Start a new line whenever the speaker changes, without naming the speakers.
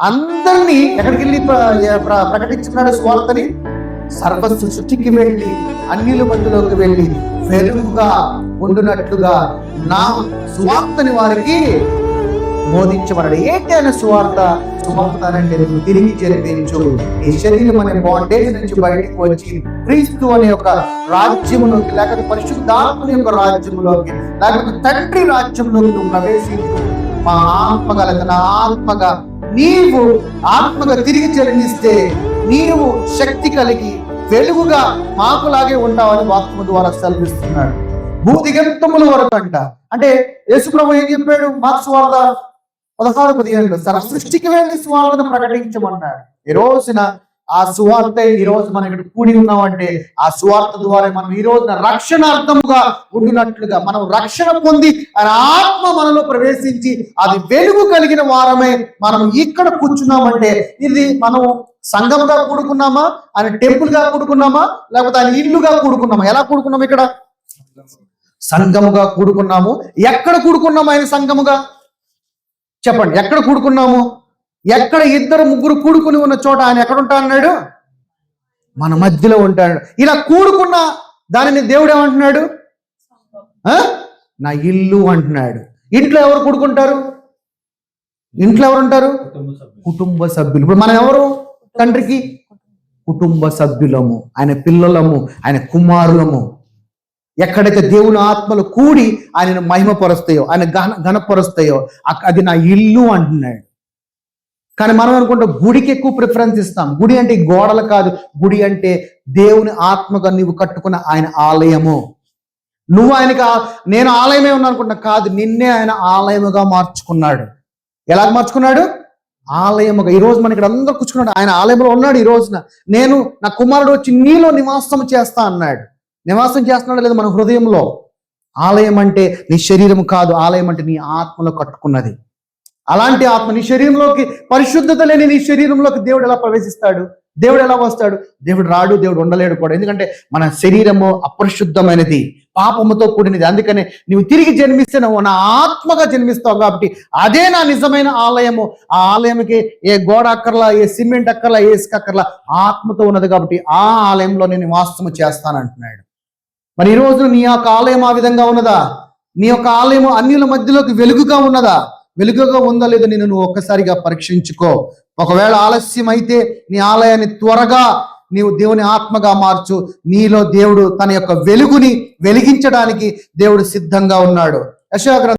అందరినీ ఎక్కడికి వెళ్ళి ప్రకటించున్నాడు స్వార్థని? సర్వ సృష్టికి వెళ్ళి అన్యుల మధ్యలోకి వెళ్ళి వెలుగుగా ఉండునట్లుగా నా సువార్తని వారికి బోధించబడ్డాడు. ఏంటి అనే సువార్త? సువార్తనంటే తిరిగి జరిపించు, ఈ శరీరం అనే బాండేజ్ నుంచి బయటకు వచ్చి క్రీస్తు అనే ఒక రాజ్యములోకి, లేకపోతే పరిశుద్ధాత్మ యొక్క రాజ్యములోకి, లేకపోతే తండ్రి రాజ్యంలోకి నువ్వు ప్రవేశించు. మా ఆత్మ కలగన ఆత్మగా నీవు ఆత్మగా తిరిగి జన్మిస్తే నీవు శక్తి కలిగి వెలుగుగా మాకులాగే ఉంటావని వాక్యము ద్వారా సెలవిస్తున్నాడు. భూదిగంతముల వరకు అంట. అంటే యేసుప్రభు ఏం చెప్పాడు? మార్క్స్ వార్త 16:15 సర్వ సృష్టికి వెళ్ళి సువార్తను ప్రకటించమన్నాడు. ఈ రోజున ఆ సువార్త ఈ రోజు మనం ఇక్కడ కూడి ఉన్నామంటే ఆ సువార్త ద్వారా మనం ఈ రోజున రక్షణార్థముగా ఉండినట్లుగా, మనం రక్షణ పొంది ఆయన ఆత్మ మనలో ప్రవేశించి అది వెలుగు కలిగిన వారమే మనం ఇక్కడ కూర్చున్నామంటే ఇది మనం సంఘముగా కూడుకున్నామా, ఆయన టెంపుల్ గా కూడుకున్నామా, లేకపోతే ఆయన ఇల్లుగా కూడుకున్నామా? ఎలా కూడుకున్నాము? ఇక్కడ సంఘముగా కూడుకున్నాము. ఎక్కడ కూడుకున్నాము? ఆయన సంఘముగా చెప్పండి. ఎక్కడ కూడుకున్నాము? ఎక్కడ ఇద్దరు ముగ్గురు కూడుకుని ఉన్న చోట ఆయన ఎక్కడ ఉంటా అన్నాడు? మన మధ్యలో ఉంటాడు. ఇలా కూడుకున్న దానిని దేవుడు ఏమంటున్నాడు? నా ఇల్లు అంటున్నాడు. ఇంట్లో ఎవరు కూడుకుంటారు? ఇంట్లో ఎవరు ఉంటారు? కుటుంబ సభ్యులు. ఇప్పుడు మనం ఎవరు? తండ్రికి కుటుంబ సభ్యులము, ఆయన పిల్లలము, ఆయన కుమారులము. ఎక్కడైతే దేవుని ఆత్మలు కూడి ఆయనను మహిమపరుస్తాయో, ఆయన ఘనపరుస్తాయో అది నా ఇల్లు అంటున్నాడు. కానీ మనం అనుకుంటాం గుడికి ఎక్కువ ప్రిఫరెన్స్ ఇస్తాం. గుడి అంటే గోడలు కాదు, గుడి అంటే దేవుని ఆత్మగా నీవు కట్టుకున్న ఆయన ఆలయము. నువ్వు ఆయనకి నేను ఆలయమే ఉన్నా అనుకుంటున్నా, కాదు, నిన్నే ఆయన ఆలయముగా మార్చుకున్నాడు. ఎలా మార్చుకున్నాడు? ఆలయముగా. ఈ రోజు మన ఇక్కడ అందరూ కూర్చున్నాడు, ఆయన ఆలయంలో ఉన్నాడు. ఈ రోజున నేను నా కుమారుడు వచ్చి నీలో నివాసం చేస్తా అన్నాడు. నివాసం చేస్తున్నాడు లేదు మన హృదయంలో. ఆలయం అంటే నీ శరీరం కాదు, ఆలయం అంటే నీ ఆత్మలో కట్టుకున్నది. అలాంటి ఆత్మ నీ శరీరంలోకి, పరిశుద్ధత లేని నీ శరీరంలోకి దేవుడు ఎలా ప్రవేశిస్తాడు? దేవుడు ఎలా వస్తాడు? దేవుడు రాడు, దేవుడు ఉండలేడు కూడా. ఎందుకంటే మన శరీరము అపరిశుద్ధమైనది, పాపముతో కూడినది. అందుకనే నువ్వు తిరిగి జన్మిస్తే నువ్వు నా ఆత్మగా జన్మిస్తావు కాబట్టి అదే నా నిజమైన ఆలయము. ఆ ఆలయంకి ఏ గోడ అక్కర్లా, ఏ సిమెంట్ అక్కర్లా, ఏ ఇసుక అక్కర్లా, ఆత్మతో ఉన్నది కాబట్టి ఆ ఆలయంలో నేను నివాసము చేస్తానంటున్నాడు. మరి ఈ రోజు నీ యొక్క ఆలయం ఆ విధంగా ఉన్నదా? నీ యొక్క ఆలయము అన్యుల మధ్యలోకి వెలుగుగా ఉన్నదా? వెలుగుగా ఉందా లేదా నేను నువ్వు ఒక్కసారిగా పరీక్షించుకో. ఒకవేళ ఆలస్యం అయితే నీ ఆలయాన్ని త్వరగా నీవు దేవుని ఆత్మగా మార్చు. నీలో దేవుడు తన యొక్క వెలుగుని వెలిగించడానికి దేవుడు సిద్ధంగా ఉన్నాడు. యెషయా